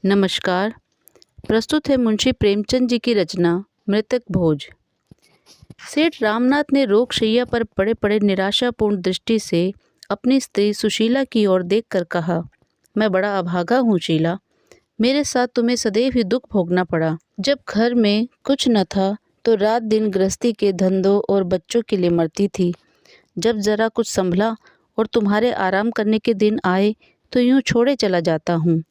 नमस्कार। प्रस्तुत है मुंशी प्रेमचंद जी की रचना मृतक भोज। सेठ रामनाथ ने रोगशैय्या पर पड़े पड़े निराशापूर्ण दृष्टि से अपनी स्त्री सुशीला की ओर देखकर कहा, मैं बड़ा अभागा हूँ शीला। मेरे साथ तुम्हें सदैव ही दुख भोगना पड़ा। जब घर में कुछ न था तो रात दिन गृहस्थी के धंधों और बच्चों के लिए मरती थी। जब जरा कुछ संभला और तुम्हारे आराम करने के दिन आए तो यूं छोड़े चला जाता हूँ।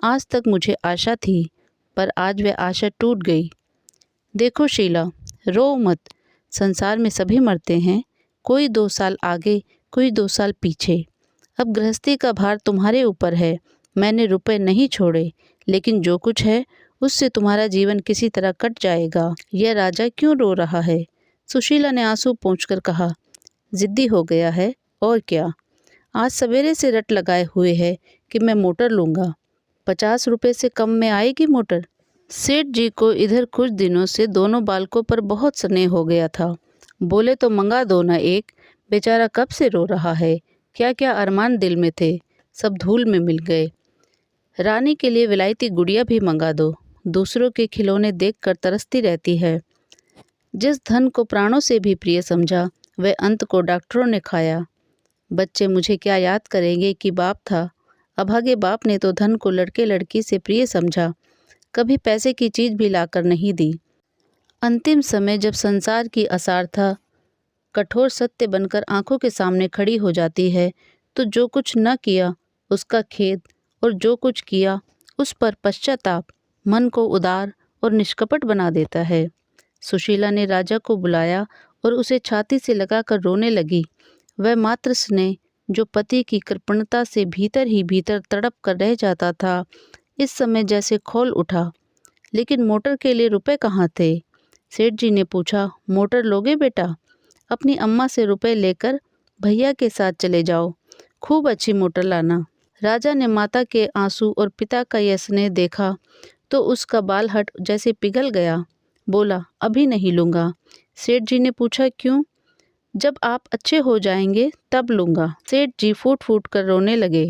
आज तक मुझे आशा थी, पर आज वह आशा टूट गई। देखो शीला, रो मत। संसार में सभी मरते हैं, कोई 2 साल आगे, कोई 2 साल पीछे। अब गृहस्थी का भार तुम्हारे ऊपर है। मैंने रुपए नहीं छोड़े, लेकिन जो कुछ है उससे तुम्हारा जीवन किसी तरह कट जाएगा। यह राजा क्यों रो रहा है? सुशीला ने आंसू पोंछकर कहा, जिद्दी हो गया है और क्या। आज सवेरे से रट लगाए हुए है कि मैं मोटर लूँगा। 50 रुपए से कम में आएगी मोटर? सेठ जी को इधर कुछ दिनों से दोनों बालकों पर बहुत स्नेह हो गया था। बोले तो मंगा दो ना एक। बेचारा कब से रो रहा है। क्या क्या अरमान दिल में थे, सब धूल में मिल गए। रानी के लिए विलायती गुड़िया भी मंगा दो। दूसरों के खिलौने देखकर तरसती रहती है। जिस धन को प्राणों से भी प्रिय समझा, वह अंत को डॉक्टरों ने खाया। बच्चे मुझे क्या याद करेंगे कि बाप था। अभागे बाप ने तो धन को लड़के लड़की से प्रिय समझा, कभी पैसे की चीज भी लाकर नहीं दी। अंतिम समय जब संसार की असारता कठोर सत्य बनकर आंखों के सामने खड़ी हो जाती है, तो जो कुछ न किया उसका खेद और जो कुछ किया उस पर पश्चाताप मन को उदार और निष्कपट बना देता है। सुशीला ने राजा को बुलाया और उसे छाती से लगाकर रोने लगी। वह मात्र स्नेह जो पति की कृपणता से भीतर ही भीतर तड़प कर रह जाता था, इस समय जैसे खोल उठा। लेकिन मोटर के लिए रुपए कहाँ थे? सेठ जी ने पूछा, मोटर लोगे बेटा? अपनी अम्मा से रुपए लेकर भैया के साथ चले जाओ, खूब अच्छी मोटर लाना। राजा ने माता के आंसू और पिता का यह स्नेह देखा तो उसका बालहट जैसे पिघल गया। बोला, अभी नहीं लूँगा। सेठ जी ने पूछा, क्यों? जब आप अच्छे हो जाएंगे तब लूँगा। सेठ जी फूट फूट कर रोने लगे।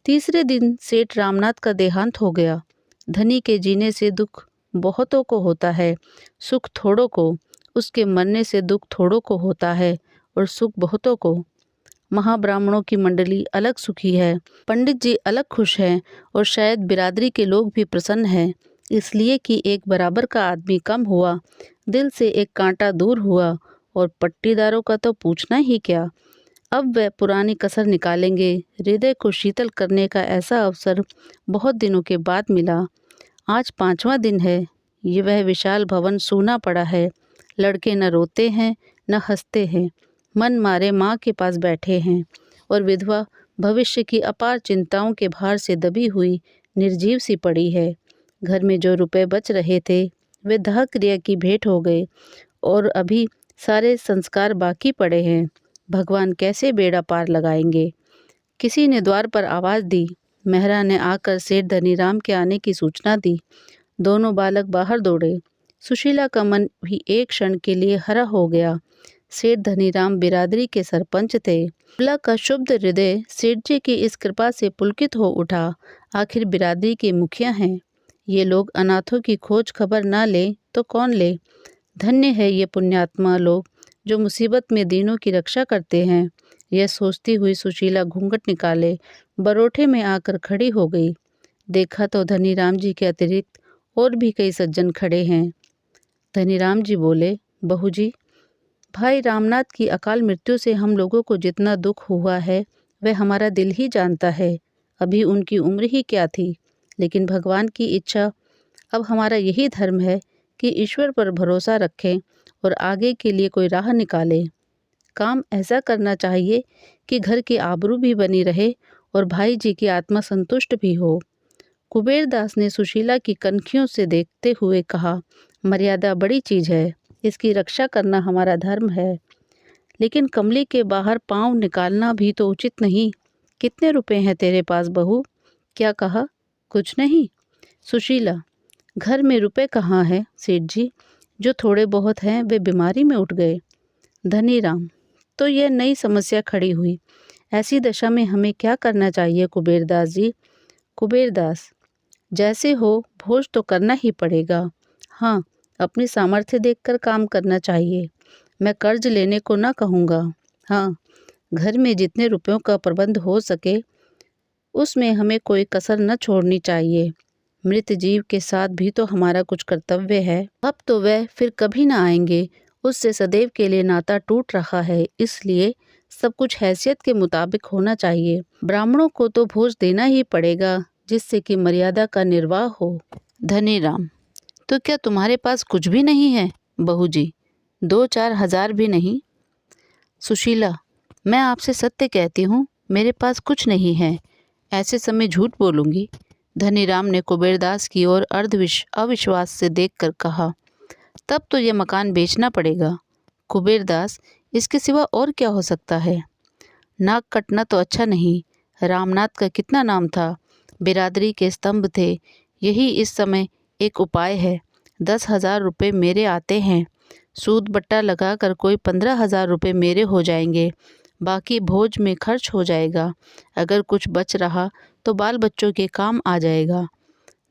तीसरे दिन सेठ रामनाथ का देहांत हो गया। धनी के जीने से दुख बहुतों को होता है, सुख थोड़ों को। उसके मरने से दुख थोड़ों को होता है और सुख बहुतों को। महाब्राह्मणों की मंडली अलग सुखी है, पंडित जी अलग खुश हैं और शायद बिरादरी के लोग भी प्रसन्न हैं, इसलिए कि एक बराबर का आदमी कम हुआ, दिल से एक कांटा दूर हुआ। और पट्टीदारों का तो पूछना ही क्या। अब वह पुरानी कसर निकालेंगे। हृदय को शीतल करने का ऐसा अवसर बहुत दिनों के बाद मिला। आज 5वां दिन है। ये वह विशाल भवन सूना पड़ा है। लड़के न रोते हैं न हंसते हैं, मन मारे माँ के पास बैठे हैं। और विधवा भविष्य की अपार चिंताओं के भार से दबी हुई निर्जीव सी पड़ी है। घर में जो रुपए बच रहे थे वे दाह क्रिया की भेंट हो गए और अभी सारे संस्कार बाकी पड़े हैं। भगवान कैसे बेड़ा पार लगाएंगे। किसी ने द्वार पर आवाज़ दी। मेहरा ने आकर सेठ धनीराम के आने की सूचना दी। दोनों बालक बाहर दौड़े। सुशीला का मन भी एक क्षण के लिए हरा हो गया। सेठ धनीराम बिरादरी के सरपंच थे। भोला का शुद्ध हृदय सेठ जी की इस कृपा से पुलकित हो उठा। आखिर बिरादरी के मुखिया हैं। ये लोग अनाथों की खोज खबर ना ले तो कौन ले। धन्य है ये पुण्यात्मा लोग जो मुसीबत में दीनों की रक्षा करते हैं। यह सोचती हुई सुशीला घूंघट निकाले बरोठे में आकर खड़ी हो गई। देखा तो धनीराम जी के अतिरिक्त और भी कई सज्जन खड़े हैं। धनीराम जी बोले, बहू जी, भाई रामनाथ की अकाल मृत्यु से हम लोगों को जितना दुख हुआ है वह हमारा दिल ही जानता है। अभी उनकी उम्र ही क्या थी, लेकिन भगवान की इच्छा। अब हमारा यही धर्म है कि ईश्वर पर भरोसा रखें और आगे के लिए कोई राह निकालें। काम ऐसा करना चाहिए कि घर की आबरू भी बनी रहे और भाई जी की आत्मा संतुष्ट भी हो। कुबेरदास ने सुशीला की कनखियों से देखते हुए कहा, मर्यादा बड़ी चीज है, इसकी रक्षा करना हमारा धर्म है। लेकिन कमली के बाहर पांव निकालना भी तो उचित नहीं। कितने रुपए हैं तेरे पास बहू? क्या कहा? कुछ नहीं। सुशीला, घर में रुपए कहाँ हैं सेठ जी? जो थोड़े बहुत हैं वे बीमारी में उठ गए। धनीराम, तो यह नई समस्या खड़ी हुई। ऐसी दशा में हमें क्या करना चाहिए कुबेरदास जी? कुबेरदास, जैसे हो भोज तो करना ही पड़ेगा। हाँ, अपनी सामर्थ्य देखकर काम करना चाहिए। मैं कर्ज लेने को ना कहूँगा। हाँ, घर में जितने रुपयों का प्रबंध हो सके उसमें हमें कोई कसर न छोड़नी चाहिए। मृत जीव के साथ भी तो हमारा कुछ कर्तव्य है। अब तो वह फिर कभी ना आएंगे, उससे सदैव के लिए नाता टूट रहा है, इसलिए सब कुछ हैसियत के मुताबिक होना चाहिए। ब्राह्मणों को तो भोज देना ही पड़ेगा, जिससे कि मर्यादा का निर्वाह हो। धनीराम: तो क्या तुम्हारे पास कुछ भी नहीं है? बहू जी: 2-4 हजार भी नहीं। सुशीला: मैं आपसे सत्य कहती हूँ, मेरे पास कुछ नहीं है। ऐसे समय झूठ बोलूंगी? धनीराम ने कुबेरदास की ओर अविश्वास से देखकर कहा, तब तो यह मकान बेचना पड़ेगा। कुबेरदास: इसके सिवा और क्या हो सकता है? नाक कटना तो अच्छा नहीं। रामनाथ का कितना नाम था, बिरादरी के स्तंभ थे। यही इस समय एक उपाय है। 10,000 रुपये मेरे आते हैं, सूद बट्टा लगाकर कोई 15,000 रुपये मेरे हो जाएंगे, बाकी भोज में खर्च हो जाएगा। अगर कुछ बच रहा तो बाल बच्चों के काम आ जाएगा।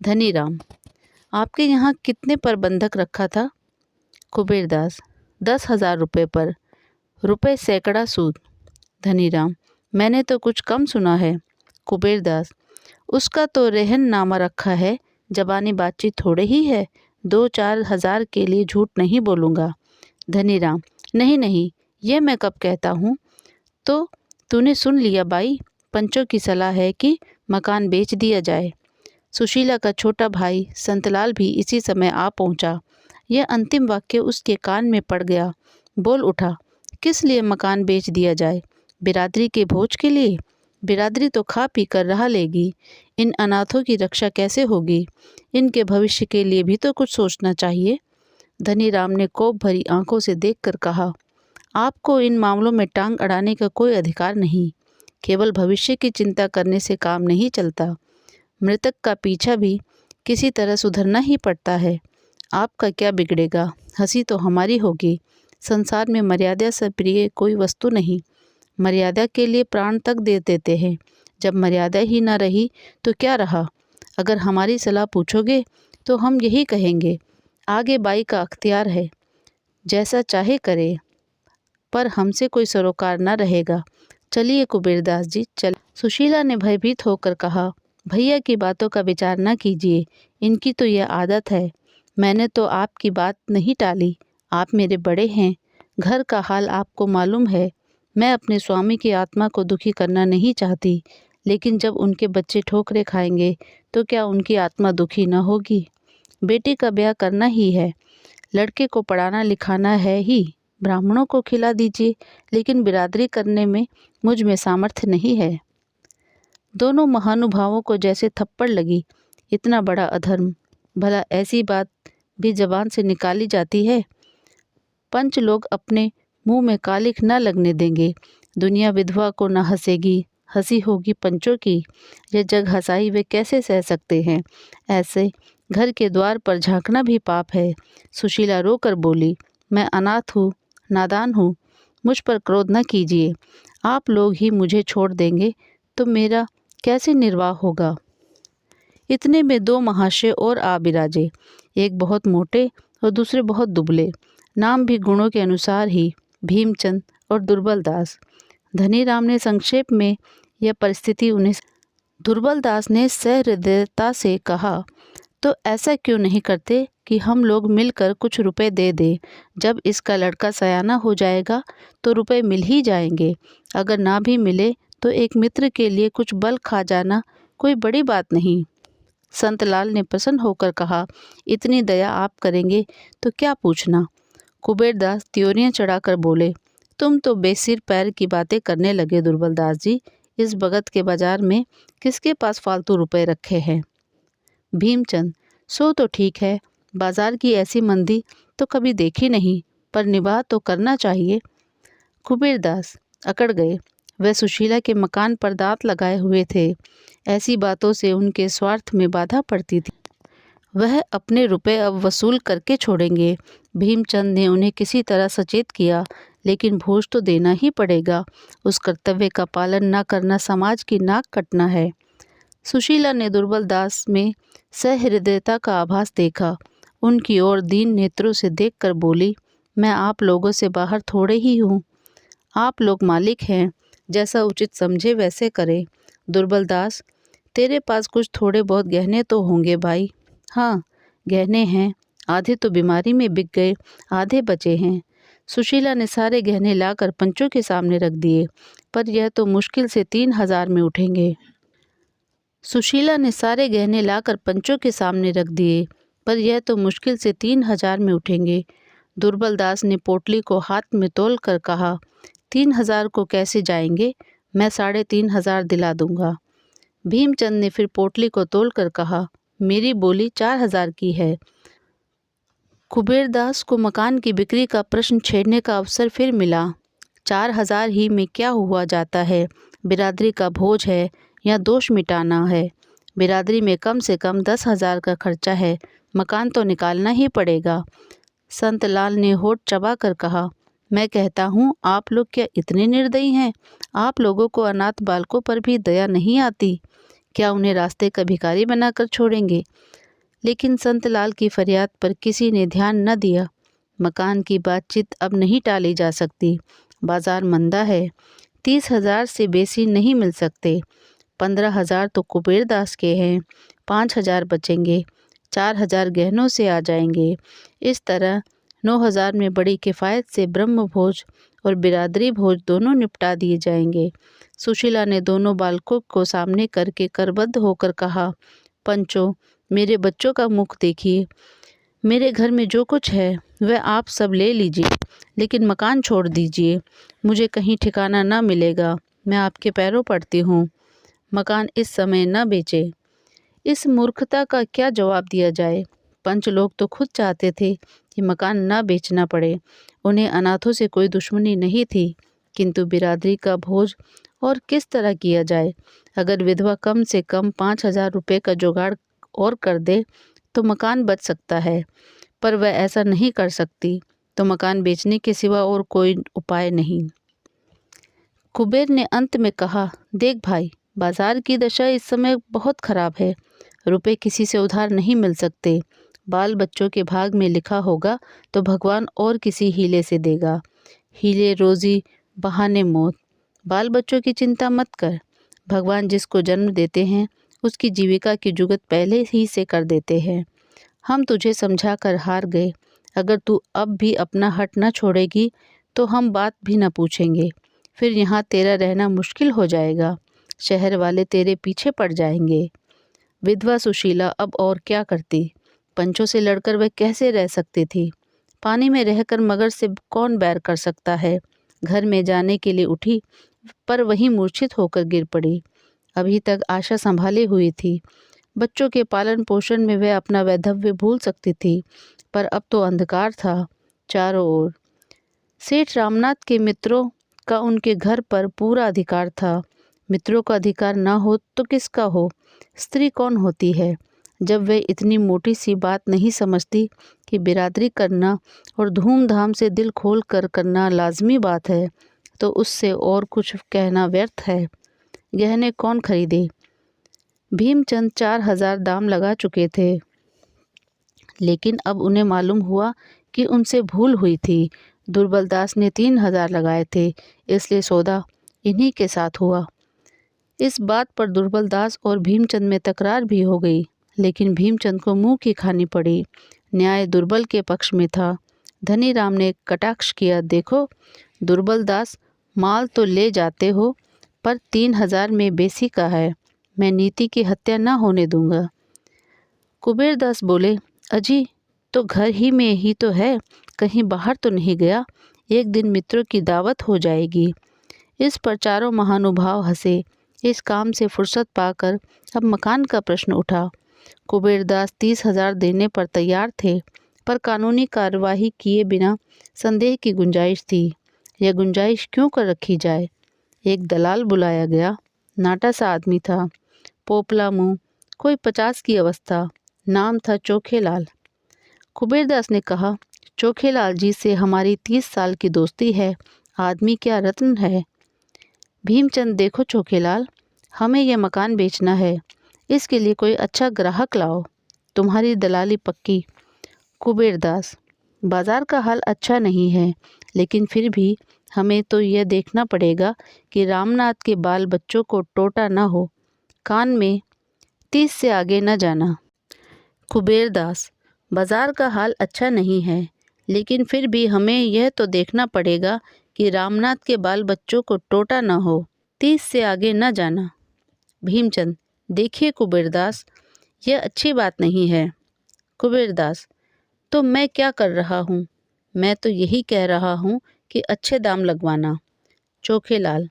धनीराम: आपके यहाँ कितने पर बंधक रखा था? कुबेरदास: 10,000 रुपये पर, रुपये सैकड़ा सूद। धनीराम: मैंने तो कुछ कम सुना है। कुबेरदास: उसका तो रहन नामा रखा है, जबानी बातचीत थोड़े ही है। 2-4 हजार के लिए झूठ नहीं बोलूँगा। धनीराम: नहीं नहीं, ये मैं कब कहता हूँ। तो तूने सुन लिया बाई, पंचों की सलाह है कि मकान बेच दिया जाए। सुशीला का छोटा भाई संतलाल भी इसी समय आ पहुंचा। यह अंतिम वाक्य उसके कान में पड़ गया। बोल उठा, किस लिए मकान बेच दिया जाए? बिरादरी के भोज के लिए? बिरादरी तो खा पी कर रहा लेगी, इन अनाथों की रक्षा कैसे होगी? इनके भविष्य के लिए भी तो कुछ सोचना चाहिए। धनीराम ने कोप भरी आंखों से देखकर कहा, आपको इन मामलों में टांग अड़ाने का कोई अधिकार नहीं। केवल भविष्य की चिंता करने से काम नहीं चलता। मृतक का पीछा भी किसी तरह सुधरना ही पड़ता है। आपका क्या बिगड़ेगा? हंसी तो हमारी होगी। संसार में मर्यादा से प्रिय कोई वस्तु नहीं। मर्यादा के लिए प्राण तक दे देते हैं। जब मर्यादा ही न रही तो क्या रहा? अगर हमारी सलाह पूछोगे तो हम यही कहेंगे, आगे बाई का अख्तियार है, जैसा चाहे करे, पर हमसे कोई सरोकार न रहेगा। चलिए कुबेरदास जी, चल। सुशीला ने भयभीत होकर कहा, भैया की बातों का विचार न कीजिए, इनकी तो यह आदत है। मैंने तो आपकी बात नहीं टाली। आप मेरे बड़े हैं, घर का हाल आपको मालूम है। मैं अपने स्वामी की आत्मा को दुखी करना नहीं चाहती, लेकिन जब उनके बच्चे ठोकरें खाएंगे तो क्या उनकी आत्मा दुखी न होगी? बेटी का ब्याह करना ही है, लड़के को पढ़ाना लिखाना है ही। ब्राह्मणों को खिला दीजिए, लेकिन बिरादरी करने में मुझ में सामर्थ्य नहीं है। दोनों महानुभावों को जैसे थप्पड़ लगी। इतना बड़ा अधर्म, भला ऐसी बात भी जबान से निकाली जाती है? पंच लोग अपने मुंह में कालिख न लगने देंगे। दुनिया विधवा को न हंसेगी, हंसी होगी पंचों की। यह जग हंसाई वे कैसे सह सकते हैं? ऐसे घर के द्वार पर झांकना भी पाप है। सुशीला रोकर बोली, मैं अनाथ हूँ, नादान हूँ, मुझ पर क्रोध न कीजिए। आप लोग ही मुझे छोड़ देंगे तो मेरा कैसे निर्वाह होगा? इतने में 2 महाशय और आ बिराजे, एक बहुत मोटे और दूसरे बहुत दुबले, नाम भी गुणों के अनुसार ही, भीमचंद और दुर्बलदास। धनीराम ने संक्षेप में यह परिस्थिति उन्हें। दुर्बलदास ने सहृदयता से कहा, तो ऐसा क्यों नहीं करते कि हम लोग मिलकर कुछ रुपए दे दें। जब इसका लड़का सयाना हो जाएगा तो रुपए मिल ही जाएंगे। अगर ना भी मिले तो एक मित्र के लिए कुछ बल खा जाना कोई बड़ी बात नहीं। संतलाल ने प्रसन्न होकर कहा, इतनी दया आप करेंगे तो क्या पूछना। कुबेरदास त्योरियां चढ़ाकर बोले, तुम तो बेसिर पैर की बातें करने लगे दुर्बलदास जी। इस भगत के बाजार में किसके पास फालतू रुपए रखे हैं? भीमचंद, सो तो ठीक है, बाजार की ऐसी मंदी तो कभी देखी नहीं, पर निवाह तो करना चाहिए। कुबेरदास अकड़ गए। वह सुशीला के मकान पर दांत लगाए हुए थे। ऐसी बातों से उनके स्वार्थ में बाधा पड़ती थी। वह अपने रुपए अब वसूल करके छोड़ेंगे। भीमचंद ने उन्हें किसी तरह सचेत किया, लेकिन भोज तो देना ही पड़ेगा। उस कर्तव्य का पालन न करना समाज की नाक कटना है। सुशीला ने दुर्बल दास में सहृदयता का आभास देखा। उनकी ओर दीन नेत्रों से देखकर बोली, मैं आप लोगों से बाहर थोड़े ही हूँ। आप लोग मालिक हैं, जैसा उचित समझे वैसे करें। दुर्बल दास, तेरे पास कुछ थोड़े बहुत गहने तो होंगे भाई। हाँ, गहने हैं, आधे तो बीमारी में बिक गए, आधे बचे हैं। सुशीला ने सारे गहने लाकर पंचों के सामने रख दिए, पर यह तो मुश्किल से 3,000 में उठेंगे। सुशीला ने सारे गहने लाकर पंचों के सामने रख दिए, पर यह तो मुश्किल से 3,000 में उठेंगे। दुर्बल दास ने पोटली को हाथ में तोल कर कहा, 3,000 को कैसे जाएंगे, मैं 3,500 दिला दूंगा। भीमचंद ने फिर पोटली को तोल कर कहा, मेरी बोली 4,000 की है। कुबेरदास को मकान की बिक्री का प्रश्न छेड़ने का अवसर फिर मिला। 4,000 ही में क्या हुआ जाता है, बिरादरी का भोज है या दोष मिटाना है। बिरादरी में कम से कम 10,000 का खर्चा है, मकान तो निकालना ही पड़ेगा। संतलाल ने होठ चबा कर कहा, मैं कहता हूँ आप लोग क्या इतने निर्दयी हैं? आप लोगों को अनाथ बालकों पर भी दया नहीं आती? क्या उन्हें रास्ते का भिखारी बनाकर छोड़ेंगे? लेकिन संतलाल की फरियाद पर किसी ने ध्यान न दिया। मकान की बातचीत अब नहीं टाली जा सकती। बाजार मंदा है, 30,000 से बेसी नहीं मिल सकते। 15,000 तो कुबेरदास के हैं, 5,000 बचेंगे, 4,000 गहनों से आ जाएंगे। इस तरह 9,000 में बड़ी किफ़ायत से ब्रह्म भोज और बिरादरी भोज दोनों निपटा दिए जाएंगे। सुशीला ने दोनों बालकों को सामने करके करबद्ध होकर कहा, पंचों, मेरे बच्चों का मुख देखिए। मेरे घर में जो कुछ है वह आप सब ले लीजिए, लेकिन मकान छोड़ दीजिए। मुझे कहीं ठिकाना न मिलेगा। मैं आपके पैरों पड़ती हूँ, मकान इस समय न बेचे। इस मूर्खता का क्या जवाब दिया जाए? पंच लोग तो खुद चाहते थे कि मकान न बेचना पड़े। उन्हें अनाथों से कोई दुश्मनी नहीं थी, किंतु बिरादरी का भोज और किस तरह किया जाए? अगर विधवा कम से कम 5,000 रुपये का जुगाड़ और कर दे तो मकान बच सकता है, पर वह ऐसा नहीं कर सकती, तो मकान बेचने के सिवा और कोई उपाय नहीं। कुबेर ने अंत में कहा, देख भाई, बाजार की दशा इस समय बहुत खराब है। रुपए किसी से उधार नहीं मिल सकते। बाल बच्चों के भाग में लिखा होगा तो भगवान और किसी हीले से देगा। हीले रोजी, बहाने मौत। बाल बच्चों की चिंता मत कर। भगवान जिसको जन्म देते हैं उसकी जीविका की जुगत पहले ही से कर देते हैं। हम तुझे समझा कर हार गए। अगर तू अब भी अपना हट न छोड़ेगी तो हम बात भी न पूछेंगे। फिर यहाँ तेरा रहना मुश्किल हो जाएगा। शहर वाले तेरे पीछे पड़ जाएंगे। विधवा सुशीला अब और क्या करती? पंचों से लड़कर वह कैसे रह सकती थी? पानी में रहकर मगर से कौन बैर कर सकता है? घर में जाने के लिए उठी, पर वहीं मूर्छित होकर गिर पड़ी। अभी तक आशा संभाली हुई थी। बच्चों के पालन पोषण में वह अपना वैधव्य भूल सकती थी, पर अब तो अंधकार था चारों ओर। सेठ रामनाथ के मित्रों का उनके घर पर पूरा अधिकार था। मित्रों का अधिकार ना हो तो किसका हो? स्त्री कौन होती है? जब वे इतनी मोटी सी बात नहीं समझती कि बिरादरी करना और धूमधाम से दिल खोल कर करना लाजमी बात है, तो उससे और कुछ कहना व्यर्थ है। गहने कौन खरीदे? भीमचंद 4,000 दाम लगा चुके थे, लेकिन अब उन्हें मालूम हुआ कि उनसे भूल हुई थी। दुर्बलदास ने 3,000 लगाए थे, इसलिए सौदा इन्हीं के साथ हुआ। इस बात पर दुर्बलदास और भीमचंद में तकरार भी हो गई, लेकिन भीमचंद को मुंह की खानी पड़ी। न्याय दुर्बल के पक्ष में था। धनीराम ने कटाक्ष किया, देखो दुर्बलदास, माल तो ले जाते हो, पर 3,000 में बेसी का है। मैं नीति की हत्या न होने दूंगा। कुबेरदास बोले, अजी तो घर ही में ही तो है, कहीं बाहर तो नहीं गया। एक दिन मित्रों की दावत हो जाएगी। इस पर चारों महानुभाव हंसे। इस काम से फुर्सत पाकर अब मकान का प्रश्न उठा। कुबेरदास 30,000 देने पर तैयार थे, पर कानूनी कार्यवाही किए बिना संदेह की गुंजाइश थी। यह गुंजाइश क्यों कर रखी जाए? एक दलाल बुलाया गया। नाटा सा आदमी था, पोपला मुंह, कोई 50 की अवस्था। नाम था चोखेलाल। कुबेरदास ने कहा, चोखेलाल जी से हमारी 30 साल की दोस्ती है। आदमी क्या रत्न है। भीमचंद, देखो चोखेलाल, हमें यह मकान बेचना है। इसके लिए कोई अच्छा ग्राहक लाओ, तुम्हारी दलाली पक्की। कुबेरदास, बाजार का हाल अच्छा नहीं है, लेकिन फिर भी हमें तो यह देखना पड़ेगा कि रामनाथ के बाल बच्चों को टोटा न हो। कान में 30 से आगे न जाना। कुबेरदास, बाजार का हाल अच्छा नहीं है, लेकिन फिर भी हमें यह तो देखना पड़ेगा कि रामनाथ के बाल बच्चों को टोटा न हो। 30 से आगे न जाना। भीमचंद, देखिए कुबेरदास, यह अच्छी बात नहीं है। कुबेरदास, तो मैं क्या कर रहा हूँ? मैं तो यही कह रहा हूँ कि अच्छे दाम लगवाना। चोखेलाल,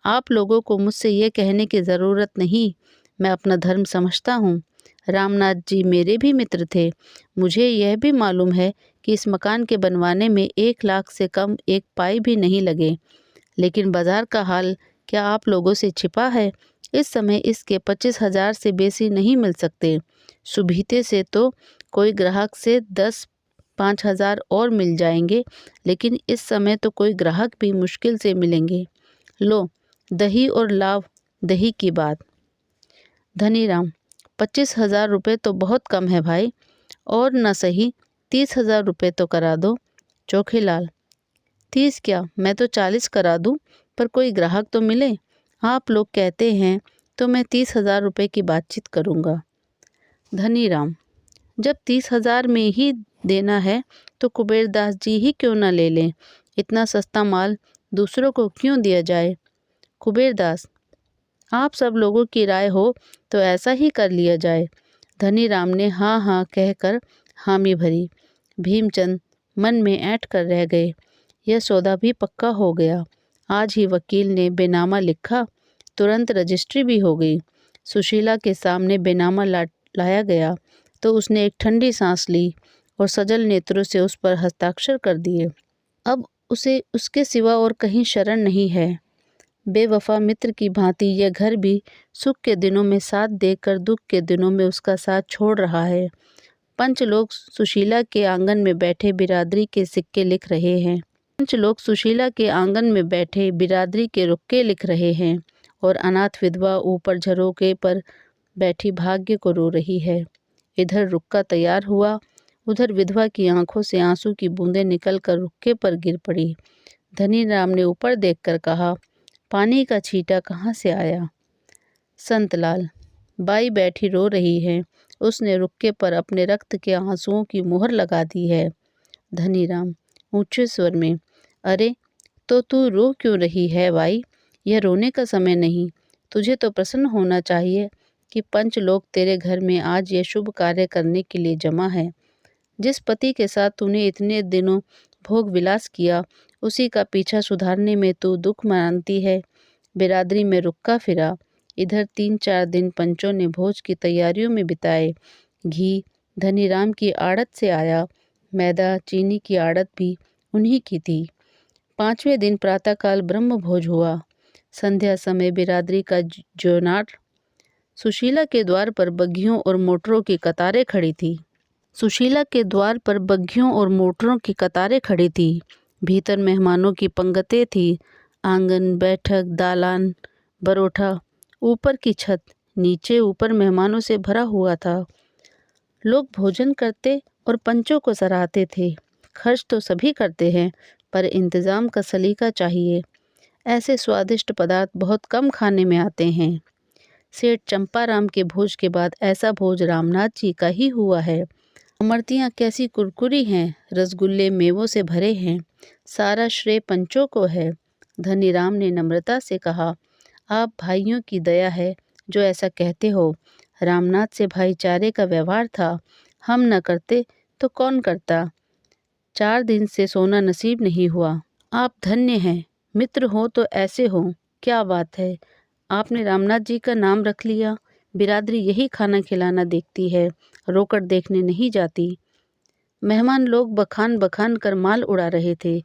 आप लोगों को मुझसे यह कहने की ज़रूरत नहीं, मैं अपना धर्म समझता हूँ। रामनाथ जी मेरे भी मित्र थे। मुझे यह भी मालूम है कि इस मकान के बनवाने में 1 लाख से कम एक पाई भी नहीं लगे। लेकिन बाजार का हाल क्या आप लोगों से छिपा है? इस समय इसके 25,000 से बेसी नहीं मिल सकते। सुबीते से तो कोई ग्राहक से 10-5,000 और मिल जाएंगे, लेकिन इस समय तो कोई ग्राहक भी मुश्किल से मिलेंगे। लो, दही और लाव दही की बात। धनीराम, 25,000 रुपये तो बहुत कम है भाई, और न सही 30,000 रुपये तो करा दो। चोखेलाल, 30 क्या, मैं तो 40 करा दूं, पर कोई ग्राहक तो मिले। आप लोग कहते हैं तो मैं 30,000 रुपये की बातचीत करूंगा। धनीराम, जब 30,000 में ही देना है तो कुबेरदास जी ही क्यों न ले लें। इतना सस्ता माल दूसरों को क्यों दिया जाए। कुबेरदास, आप सब लोगों की राय हो तो ऐसा ही कर लिया जाए। धनीराम ने हाँ हाँ कहकर हामी भरी। भीमचंद मन में ऐंठ कर रह गए। यह सौदा भी पक्का हो गया। आज ही वकील ने बेनामा लिखा, तुरंत रजिस्ट्री भी हो गई। सुशीला के सामने बेनामा लाया गया तो उसने एक ठंडी सांस ली और सजल नेत्रों से उस पर हस्ताक्षर कर दिए। अब उसे उसके सिवा और कहीं शरण नहीं है। बेवफा मित्र की भांति यह घर भी सुख के दिनों में साथ देकर दुख के दिनों में उसका साथ छोड़ रहा है। पंच लोग सुशीला के आंगन में बैठे बिरादरी के सिक्के लिख रहे हैं। पंच लोग सुशीला के आंगन में बैठे बिरादरी के रुक्के लिख रहे हैं और अनाथ विधवा ऊपर झरोके पर बैठी भाग्य को रो रही है। इधर रुक्का तैयार हुआ, उधर विधवा की आंखों से आंसू की बूंदें निकलकर रुक्के पर गिर पड़ी। धनीराम ने ऊपर देखकर कहा, पानी का छींटा कहाँ से आया। संतलाल, बाई बैठी रो रही है, उसने रुक्के पर अपने रक्त के आंसुओं की मुहर लगा दी है। धनीराम ऊंचे स्वर में, अरे तो तू रो क्यों रही है बाई? यह रोने का समय नहीं। तुझे तो प्रसन्न होना चाहिए कि पंच लोग तेरे घर में आज ये शुभ कार्य करने के लिए जमा है। जिस पति के साथ तूने इतने दिनों भोग विलास किया, उसी का पीछा सुधारने में तू दुख मानती है। बिरादरी में रुक्का फिरा। इधर 3-4 दिन पंचों ने भोज की तैयारियों में बिताए। घी धनीराम की आड़त से आया, मैदा चीनी की आड़त भी उन्हीं की थी। 5वें दिन प्रातःकाल ब्रह्म भोज हुआ। संध्या समय बिरादरी का जोनार सुशीला के द्वार पर बग्घियों और मोटरों की कतारें खड़ी थी। सुशीला के द्वार पर बग्घियों और मोटरों की कतारें खड़ी थी। भीतर मेहमानों की पंगतें थी। आंगन, बैठक, दालान, बरोठा, ऊपर की छत, नीचे ऊपर मेहमानों से भरा हुआ था। लोग भोजन करते और पंचों को सराहते थे। खर्च तो सभी करते हैं, पर इंतजाम का सलीका चाहिए। ऐसे स्वादिष्ट पदार्थ बहुत कम खाने में आते हैं। सेठ चंपाराम के भोज के बाद ऐसा भोज रामनाथ जी का ही हुआ है। अमरतियाँ कैसी कुरकुरी हैं, रसगुल्ले मेवों से भरे हैं। सारा श्रेय पंचों को है। धनीराम ने नम्रता से कहा, आप भाइयों की दया है जो ऐसा कहते हो। रामनाथ से भाईचारे का व्यवहार था, हम न करते तो कौन करता। 4 दिन से सोना नसीब नहीं हुआ। आप धन्य हैं, मित्र हो तो ऐसे हो। क्या बात है, आपने रामनाथ जी का नाम रख लिया। बिरादरी यही खाना खिलाना देखती है, रोकड़ देखने नहीं जाती। मेहमान लोग बखान बखान कर माल उड़ा रहे थे।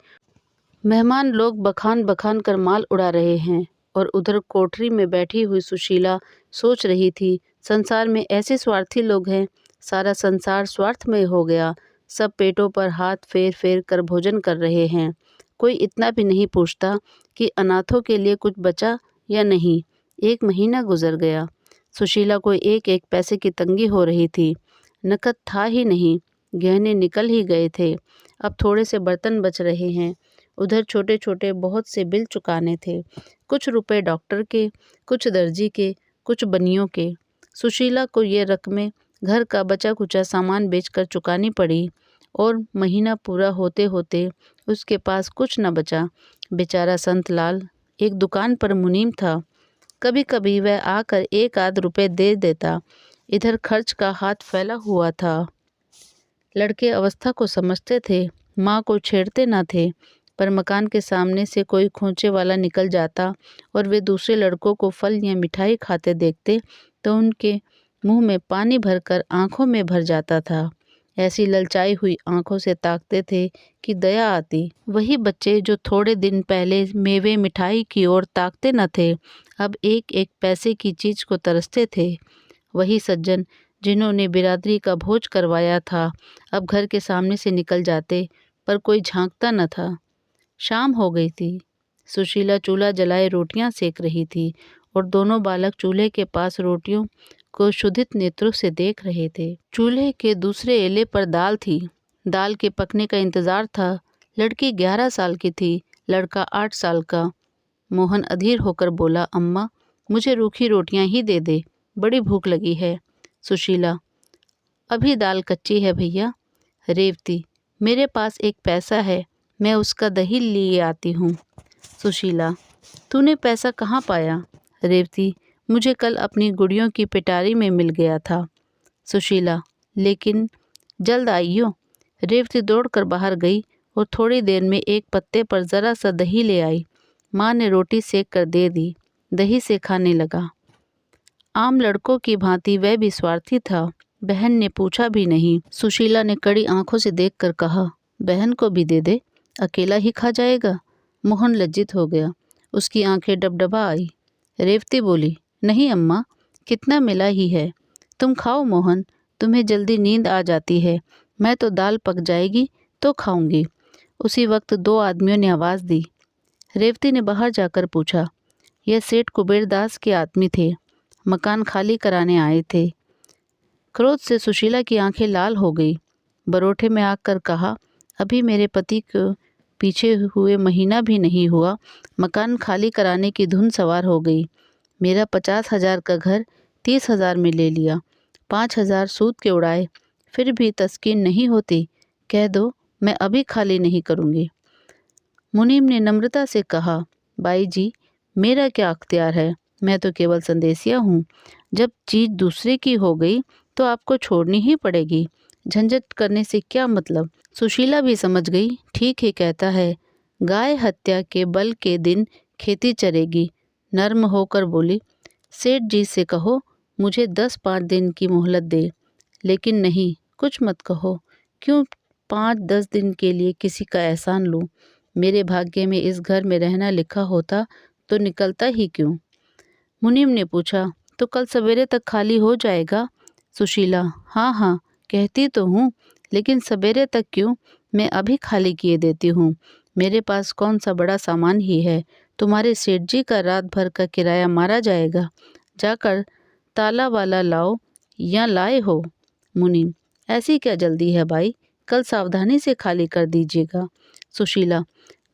मेहमान लोग बखान बखान कर माल उड़ा रहे हैं और उधर कोठरी में बैठी हुई सुशीला सोच रही थी, संसार में ऐसे स्वार्थी लोग हैं। सारा संसार स्वार्थमय हो गया। सब पेटों पर हाथ फेर फेर कर भोजन कर रहे हैं। कोई इतना भी नहीं पूछता कि अनाथों के लिए कुछ बचा या नहीं। 1 महीना गुजर गया। सुशीला को एक एक पैसे की तंगी हो रही थी। नकद था ही नहीं, गहने निकल ही गए थे। अब थोड़े से बर्तन बच रहे हैं। उधर छोटे छोटे बहुत से बिल चुकाने थे। कुछ रुपए डॉक्टर के, कुछ दर्जी के, कुछ बनियों के। सुशीला को ये रकमें घर का बचा कुचा सामान बेचकर चुकानी पड़ी और महीना पूरा होते होते उसके पास कुछ न बचा। बेचारा संतलाल एक दुकान पर मुनीम था। कभी कभी वह आकर एक आध रुपए दे देता। इधर खर्च का हाथ फैला हुआ था। लड़के अवस्था को समझते थे, माँ को छेड़ते न थे, पर मकान के सामने से कोई खोंचे वाला निकल जाता और वे दूसरे लड़कों को फल या मिठाई खाते देखते तो उनके मुंह में पानी भरकर आंखों में भर जाता था। ऐसी ललचाई हुई आंखों से ताकते थे कि दया आती। वही बच्चे जो थोड़े दिन पहले मेवे मिठाई की ओर ताकते न थे, अब एक एक पैसे की चीज को तरसते थे। वही सज्जन जिन्होंने बिरादरी का भोज करवाया था, अब घर के सामने से निकल जाते, पर कोई झांकता न था। शाम हो गई थी। सुशीला चूल्हा जलाए रोटियां सेक रही थी और दोनों बालक चूल्हे के पास रोटियों को शुद्धित नेत्रों से देख रहे थे। चूल्हे के दूसरे एले पर दाल थी। दाल के पकने का इंतजार था। लड़की 11 साल की थी, लड़का 8 साल का। मोहन अधीर होकर बोला, अम्मा मुझे रूखी रोटियां ही दे दे, बड़ी भूख लगी है। सुशीला, अभी दाल कच्ची है भैया। रेवती, मेरे पास एक पैसा है, मैं उसका दही लिए आती हूँ। सुशीला, तूने पैसा कहाँ पाया? रेवती, मुझे कल अपनी गुड़ियों की पिटारी में मिल गया था। सुशीला, लेकिन जल्द आइयो। रेवती दौड़कर बाहर गई और थोड़ी देर में एक पत्ते पर जरा सा दही ले आई। माँ ने रोटी सेक कर दे दी। दही से खाने लगा। आम लड़कों की भांति वह भी स्वार्थी था। बहन ने पूछा भी नहीं। सुशीला ने कड़ी आंखों से देखकर कहा, बहन को भी दे दे, अकेला ही खा जाएगा। मोहन लज्जित हो गया। उसकी आंखें डबडबा आई। रेवती बोली, नहीं अम्मा, कितना मिला ही है। तुम खाओ मोहन, तुम्हें जल्दी नींद आ जाती है। मैं तो दाल पक जाएगी तो खाऊंगी। उसी वक्त दो आदमियों ने आवाज़ दी। रेवती ने बाहर जाकर पूछा। यह सेठ कुबेरदास के आदमी थे, मकान खाली कराने आए थे। क्रोध से सुशीला की आंखें लाल हो गई। बरोठे में आकर कहा, अभी मेरे पति को पीछे हुए महीना भी नहीं हुआ, मकान खाली कराने की धुन सवार हो गई। मेरा 50,000 का घर 30,000 में ले लिया, 5,000 सूद के उड़ाए, फिर भी तस्कीन नहीं होती। कह दो मैं अभी खाली नहीं करूँगी। मुनीम ने नम्रता से कहा, बाई जी, मेरा क्या अख्तियार है, मैं तो केवल संदेशिया हूँ। जब चीज़ दूसरे की हो गई तो आपको छोड़नी ही पड़ेगी, झंझट करने से क्या मतलब। सुशीला भी समझ गई, ठीक ही कहता है, गाय हत्या के बल के दिन खेती चरेगी। नर्म होकर बोली, सेठ जी से कहो मुझे 10-5 दिन की मोहलत दे। लेकिन नहीं, कुछ मत कहो। क्यों 5-10 दिन के लिए किसी का एहसान लूँ? मेरे भाग्य में इस घर में रहना लिखा होता तो निकलता ही क्यों? मुनीम ने पूछा, तो कल सवेरे तक खाली हो जाएगा? सुशीला, हाँ हाँ कहती तो हूँ, लेकिन सवेरे तक क्यों, मैं अभी खाली किए देती हूँ। मेरे पास कौन सा बड़ा सामान ही है, तुम्हारे सेठ जी का रात भर का किराया मारा जाएगा। जाकर ताला वाला लाओ या लाए हो? मुनीम, ऐसी क्या जल्दी है भाई, कल सावधानी से खाली कर दीजिएगा। सुशीला,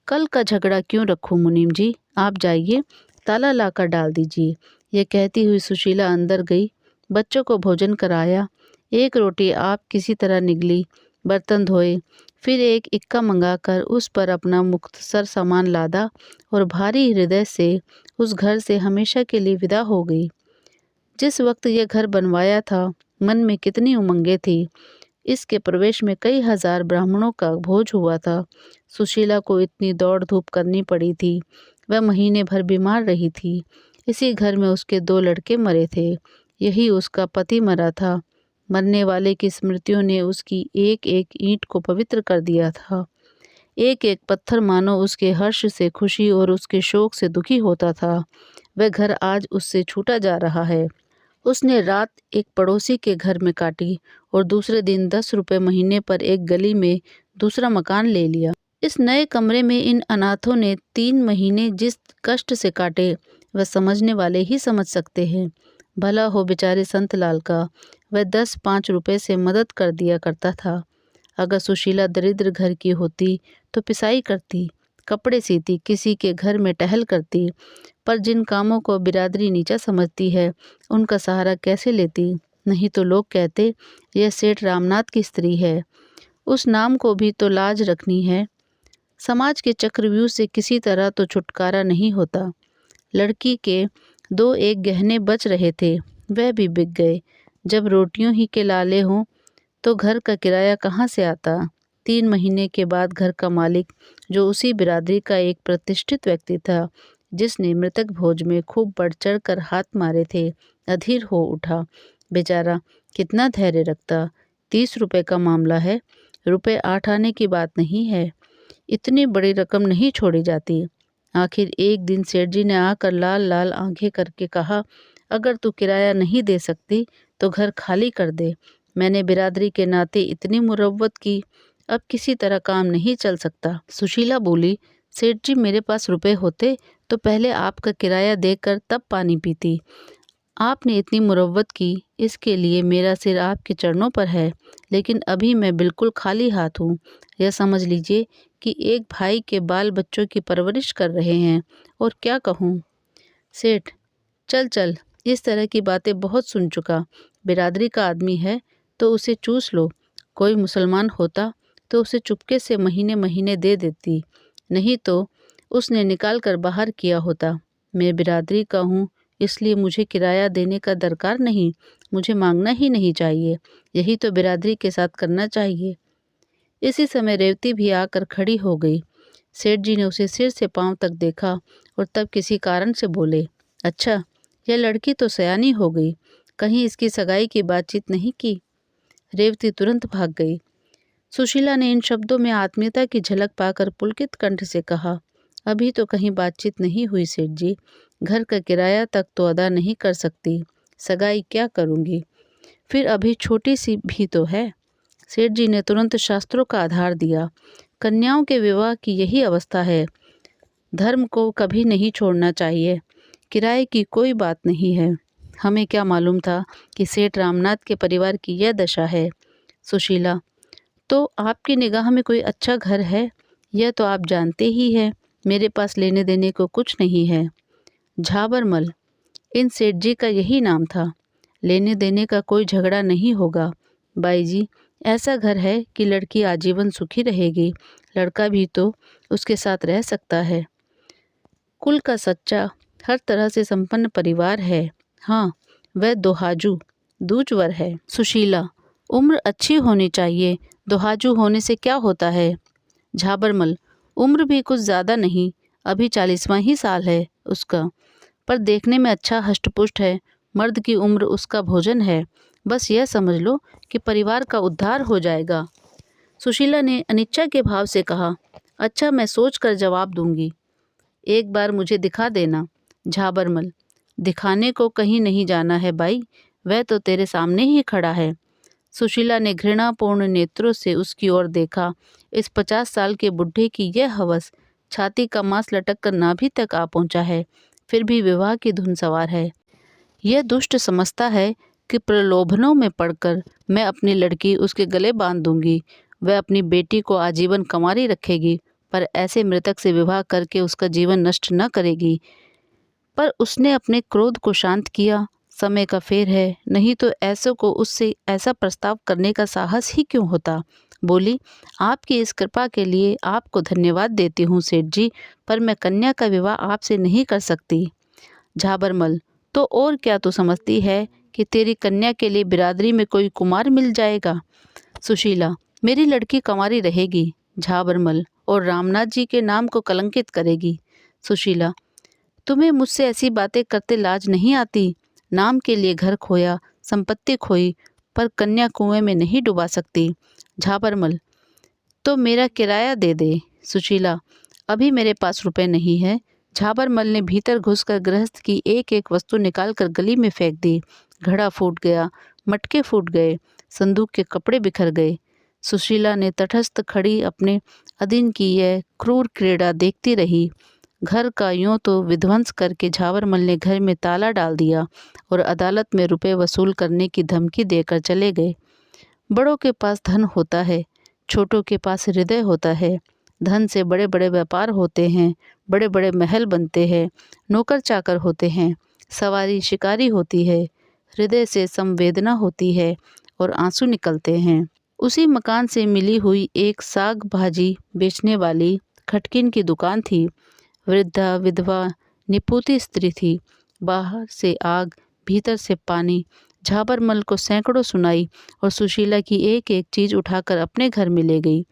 कल का झगड़ा क्यों रखूं मुनीम जी, आप जाइए, ताला लाकर डाल दीजिए। यह कहती हुई सुशीला अंदर गई। बच्चों को भोजन कराया। एक रोटी आप किसी तरह निगली, बर्तन धोए, फिर एक इक्का मंगाकर उस पर अपना मुख्तसर सामान लादा और भारी हृदय से उस घर से हमेशा के लिए विदा हो गई। जिस वक्त यह घर बनवाया था, मन में कितनी उमंगें थी। इसके प्रवेश में कई हजार ब्राह्मणों का भोज हुआ था। सुशीला को इतनी दौड़ धूप करनी पड़ी थी। वह महीने भर बीमार रही थी। इसी घर में उसके 2 लड़के मरे थे। यही उसका पति मरा था। मरने वाले की स्मृतियों ने उसकी एक एक ईंट को पवित्र कर दिया था। एक एक पत्थर मानो उसके हर्ष से खुशी और उसके शोक से दुखी होता था। वह घर आज उससे छूटा जा रहा है। उसने रात एक पड़ोसी के घर में काटी और दूसरे दिन 10 रुपये महीने पर एक गली में दूसरा मकान ले लिया। इस नए कमरे में इन अनाथों ने 3 महीने जिस कष्ट से काटे वह समझने वाले ही समझ सकते हैं। भला हो बेचारे संतलाल का, वह 10-5 रुपए से मदद कर दिया करता था। अगर सुशीला दरिद्र घर की होती तो पिसाई करती, कपड़े सीती, किसी के घर में टहल करती, पर जिन कामों को बिरादरी नीचा समझती है उनका सहारा कैसे लेती। नहीं तो लोग कहते यह सेठ रामनाथ की स्त्री है, उस नाम को भी तो लाज रखनी है। समाज के चक्रव्यूह से किसी तरह तो छुटकारा नहीं होता। लड़की के 2-1 गहने बच रहे थे, वह भी बिक गए। जब रोटियों ही के लाले हों तो घर का किराया कहाँ से आता। 3 महीने के बाद घर का मालिक, जो उसी बिरादरी का एक प्रतिष्ठित व्यक्ति था, जिसने मृतक भोज में खूब बढ़ चढ़ कर हाथ मारे थे, अधीर हो उठा। बेचारा कितना धैर्य रखता। 30 रुपए का मामला है, रुपए 8 आने की बात नहीं है। इतनी बड़ी रकम नहीं छोड़ी जाती। आखिर एक दिन सेठ जी ने आकर लाल लाल आंखें करके कहा, अगर तू किराया नहीं दे सकती तो घर खाली कर दे। मैंने बिरादरी के नाते इतनी मुरव्वत की, अब किसी तरह काम नहीं चल सकता। सुशीला बोली, सेठ जी मेरे पास रुपए होते तो पहले आपका किराया देकर तब पानी पीती। आपने इतनी मुरव्वत की, इसके लिए मेरा सिर आपके चरणों पर है, लेकिन अभी मैं बिल्कुल खाली हाथ हूँ। यह समझ लीजिए कि एक भाई के बाल बच्चों की परवरिश कर रहे हैं, और क्या कहूँ। सेठ, चल चल, इस तरह की बातें बहुत सुन चुका। बिरादरी का आदमी है तो उसे चूस लो। कोई मुसलमान होता तो उसे चुपके से महीने महीने दे देती, नहीं तो उसने निकाल कर बाहर किया होता। मैं बिरादरी का हूँ, इसलिए मुझे किराया देने का दरकार नहीं, मुझे मांगना ही नहीं चाहिए। यही तो बिरादरी के साथ करना चाहिए। इसी समय रेवती भी आकर खड़ी हो गई। सेठ जी ने उसे सिर से पांव तक देखा और तब किसी कारण से बोले, अच्छा, यह लड़की तो सयानी हो गई, कहीं इसकी सगाई की बातचीत नहीं की। रेवती तुरंत भाग गई। सुशीला ने इन शब्दों में आत्मीयता की झलक पाकर पुलकित कंठ से कहा, अभी तो कहीं बातचीत नहीं हुई सेठ जी, घर का किराया तक तो अदा नहीं कर सकती, सगाई क्या करूंगी, फिर अभी छोटी सी भी तो है। सेठ जी ने तुरंत शास्त्रों का आधार दिया। कन्याओं के विवाह की यही अवस्था है। धर्म को कभी नहीं छोड़ना चाहिए। किराए की कोई बात नहीं है। हमें क्या मालूम था कि सेठ रामनाथ के परिवार की यह दशा है। सुशीला, तो आपकी निगाह में कोई अच्छा घर है? यह तो आप जानते ही हैं, मेरे पास लेने देने को कुछ नहीं है। झाबरमल, इन सेठ जी का यही नाम था। लेने देने का कोई झगड़ा नहीं होगा। बाई जी, ऐसा घर है कि लड़की आजीवन सुखी रहेगी, लड़का भी तो उसके साथ रह सकता है। कुल का सच्चा, हर तरह से संपन्न परिवार है। हाँ, वह दोहाजू दूजवर है। सुशीला, उम्र अच्छी होनी चाहिए, दोहाजू होने से क्या होता है। झाबरमल, उम्र भी कुछ ज़्यादा नहीं, अभी 40वां ही साल है उसका, पर देखने में अच्छा हष्टपुष्ट है। मर्द की उम्र उसका भोजन है। बस यह समझ लो कि परिवार का उद्धार हो जाएगा। सुशीला ने अनिच्छा के भाव से कहा, अच्छा, मैं सोच कर जवाब दूंगी। एक बार मुझे दिखा देना। झाबरमल, दिखाने को कहीं नहीं जाना है बाई, वह तो तेरे सामने ही खड़ा है। सुशीला ने घृणापूर्ण नेत्रों से उसकी ओर देखा। इस 50 साल के बुढ़े की यह हवस, छाती का मांस लटक कर नाभि तक आ पहुंचा है, फिर भी विवाह की धुन सवार है। यह दुष्ट समझता है कि प्रलोभनों में पड़कर मैं अपनी लड़की उसके गले बांध दूंगी। वह अपनी बेटी को आजीवन कंवारी रखेगी, पर ऐसे मृतक से विवाह करके उसका जीवन नष्ट न करेगी। पर उसने अपने क्रोध को शांत किया। समय का फेर है, नहीं तो ऐसों को उससे ऐसा प्रस्ताव करने का साहस ही क्यों होता। बोली, आपकी इस कृपा के लिए आपको धन्यवाद देती हूँ सेठ जी, पर मैं कन्या का विवाह आपसे नहीं कर सकती। झाबरमल, तो और क्या तू समझती है कि तेरी कन्या के लिए बिरादरी में कोई कुमार मिल जाएगा। सुशीला, मेरी लड़की कंवारी रहेगी। झाबरमल, और रामनाथ जी के नाम को कलंकित करेगी। सुशीला, तुम्हें मुझसे ऐसी बातें करते लाज नहीं आती। नाम के लिए घर खोया, संपत्ति खोई, पर कन्या कुएं में नहीं डुबा सकती। झाबरमल, तो मेरा किराया दे दे। सुशीला, अभी मेरे पास रुपए नहीं है। झाबरमल ने भीतर घुसकर गृहस्थ की एक एक वस्तु निकालकर गली में फेंक दी। घड़ा फूट गया, मटके फूट गए, संदूक के कपड़े बिखर गए। सुशीला ने तटस्थ खड़ी अपने अधीन की यह क्रूर क्रीड़ा देखती रही। घर का यूं तो विध्वंस करके झावरमल ने घर में ताला डाल दिया और अदालत में रुपए वसूल करने की धमकी देकर चले गए। बड़ों के पास धन होता है, छोटों के पास हृदय होता है। धन से बड़े बड़े व्यापार होते हैं, बड़े बड़े महल बनते हैं, नौकर चाकर होते हैं, सवारी शिकारी होती है। हृदय से संवेदना होती है और आंसू निकलते हैं। उसी मकान से मिली हुई एक साग भाजी बेचने वाली खटकिन की दुकान थी। वृद्धा विधवा निपुती स्त्री थी। बाहर से आग, भीतर से पानी झाबरमल को सैकड़ों सुनाई और सुशीला की एक एक चीज उठाकर अपने घर में ले गई।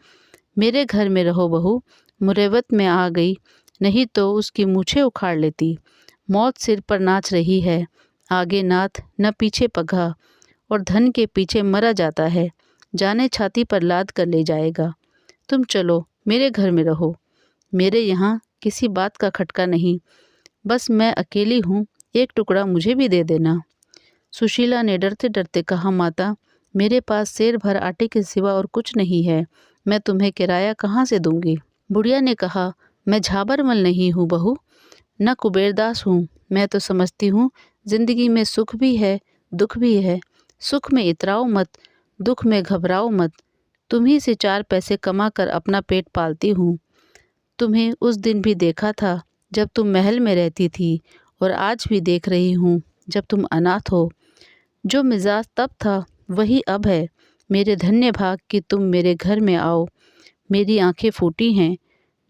मेरे घर में रहो बहू, मुरैवत में आ गई, नहीं तो उसकी मूछें उखाड़ लेती। मौत सिर पर नाच रही है, आगे नाथ न पीछे पगहा, और धन के पीछे मरा जाता है, जाने छाती पर लाद कर ले जाएगा। तुम चलो मेरे घर में रहो, मेरे यहाँ किसी बात का खटका नहीं, बस मैं अकेली हूँ, एक टुकड़ा मुझे भी दे देना। सुशीला ने डरते डरते कहा, माता मेरे पास सेर भर आटे के सिवा और कुछ नहीं है, मैं तुम्हें किराया कहाँ से दूंगी। बुढ़िया ने कहा, मैं झाबरमल नहीं हूँ बहू, न कुबेरदास हूँ। मैं तो समझती हूँ जिंदगी में सुख भी है दुख भी है। सुख में इतराओ मत, दुख में घबराओ मत। तुम्ही से 4 पैसे कमा कर अपना पेट पालती हूँ। तुम्हें उस दिन भी देखा था जब तुम महल में रहती थी, और आज भी देख रही हूँ जब तुम अनाथ हो। जो मिजाज तब था वही अब है। मेरे धन्य भाग कि तुम मेरे घर में आओ। मेरी आंखें फूटी हैं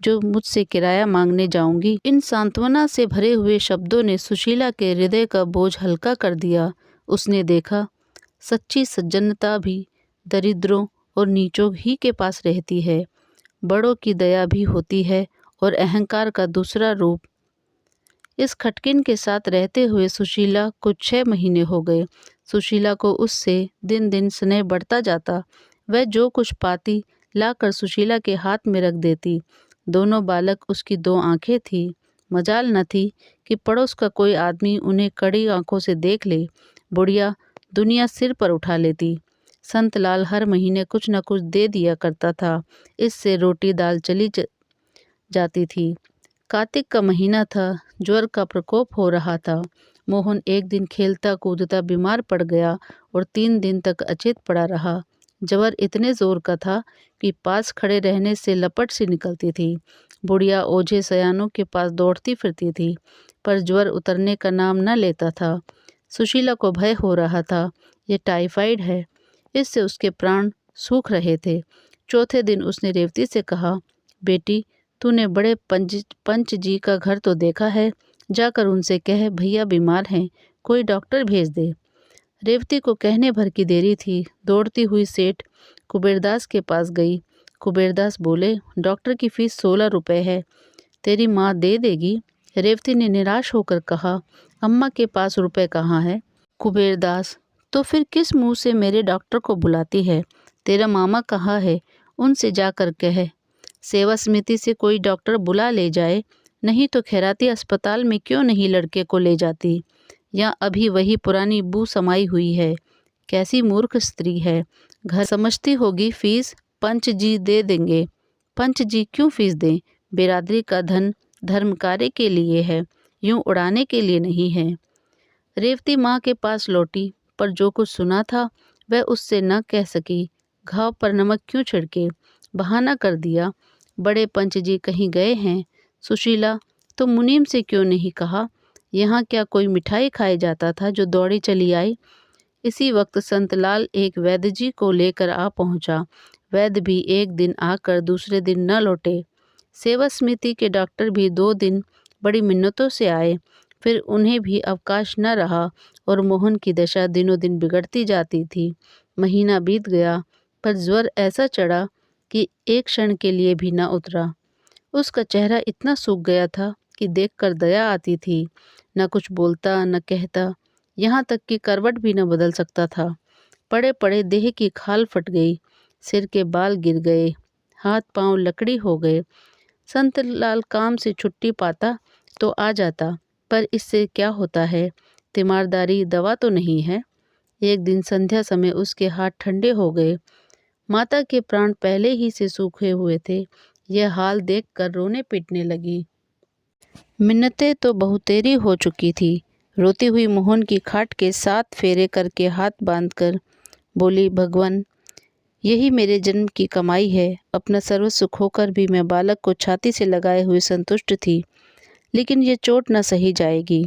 जो मुझसे किराया मांगने जाऊंगी। इन सांत्वना से भरे हुए शब्दों ने सुशीला के हृदय का बोझ हल्का कर दिया। उसने देखा, सच्ची सज्जनता भी दरिद्रों और नीचों ही के पास रहती है। बड़ों की दया भी होती है और अहंकार का दूसरा रूप। इस खटकिन के साथ रहते हुए सुशीला को 6 महीने हो गए। सुशीला को उससे दिन दिन स्नेह बढ़ता जाता। वह जो कुछ पाती लाकर सुशीला के हाथ में रख देती। दोनों बालक उसकी 2 आंखें थी। मजाल न थी कि पड़ोस का कोई आदमी उन्हें कड़ी आंखों से देख ले। बुढ़िया दुनिया सिर पर उठा लेती। संतलाल हर महीने कुछ न कुछ दे दिया करता था, इससे रोटी दाल चली जाती थी। कार्तिक का महीना था, ज्वर का प्रकोप हो रहा था। मोहन एक दिन खेलता कूदता बीमार पड़ गया और 3 दिन तक अचेत पड़ा रहा। ज्वर इतने जोर का था कि पास खड़े रहने से लपट सी निकलती थी। बुढ़िया ओझे सयानों के पास दौड़ती फिरती थी, पर ज्वर उतरने का नाम न लेता था। सुशीला को भय हो रहा था, ये टाइफाइड है, इससे उसके प्राण सूख रहे थे। चौथे दिन उसने रेवती से कहा, बेटी तूने बड़े पंच जी का घर तो देखा है, जाकर उनसे कह भैया बीमार हैं, कोई डॉक्टर भेज दे। रेवती को कहने भर की देरी थी। दौड़ती हुई सेठ कुबेरदास के पास गई। कुबेरदास बोले, डॉक्टर की फीस 16 रुपये है, तेरी माँ दे देगी। रेवती ने निराश होकर कहा, अम्मा के पास रुपए कहाँ है। कुबेरदास, तो फिर किस मुंह से मेरे डॉक्टर को बुलाती है। तेरा मामा कहाँ है, उनसे जाकर कह सेवा समिति से कोई डॉक्टर बुला ले जाए, नहीं तो खैराती अस्पताल में क्यों नहीं लड़के को ले जाती। या अभी वही पुरानी बू समाई हुई है। कैसी मूर्ख स्त्री है। घर समझती होगी फीस पंच जी दे देंगे। पंच जी क्यों फीस दें। बिरादरी का धन धर्म कार्य के लिए है, यूं उड़ाने के लिए नहीं है। रेवती माँ के पास लौटी, पर जो कुछ सुना था वह उससे न कह सकी। घाव पर नमक क्यों छिड़के, बहाना कर दिया। बड़े पंच जी कहीं गए हैं। सुशीला, तो मुनीम से क्यों नहीं कहा। यहाँ क्या कोई मिठाई खाए जाता था जो दौड़ी चली आई। इसी वक्त संतलाल एक वैद्य जी को लेकर आ पहुंचा। वैद्य भी एक दिन आकर दूसरे दिन न लौटे। सेवा समिति के डॉक्टर भी 2 दिन बड़ी मिन्नतों से आए, फिर उन्हें भी अवकाश न रहा और मोहन की दशा दिनों दिन बिगड़ती जाती थी। महीना बीत गया, पर ज्वर ऐसा चढ़ा कि एक क्षण के लिए भी न उतरा। उसका चेहरा इतना सूख गया था कि देखकर दया आती थी। न कुछ बोलता न कहता, यहाँ तक कि करवट भी न बदल सकता था। पड़े पड़े देह की खाल फट गई, सिर के बाल गिर गए, हाथ पांव लकड़ी हो गए। संतलाल काम से छुट्टी पाता तो आ जाता, पर इससे क्या होता है, तीमारदारी दवा तो नहीं है। एक दिन संध्या समय उसके हाथ ठंडे हो गए। माता के प्राण पहले ही से सूखे हुए थे। यह हाल देखकर रोने पीटने लगी। मिन्नतें तो बहुतेरी हो चुकी थी। रोती हुई मोहन की खाट के 7 फेरे करके हाथ बांधकर बोली, भगवान, यही मेरे जन्म की कमाई है। अपना सर्वस्व खोकर भी मैं बालक को छाती से लगाए हुए संतुष्ट थी, लेकिन ये चोट न सही जाएगी।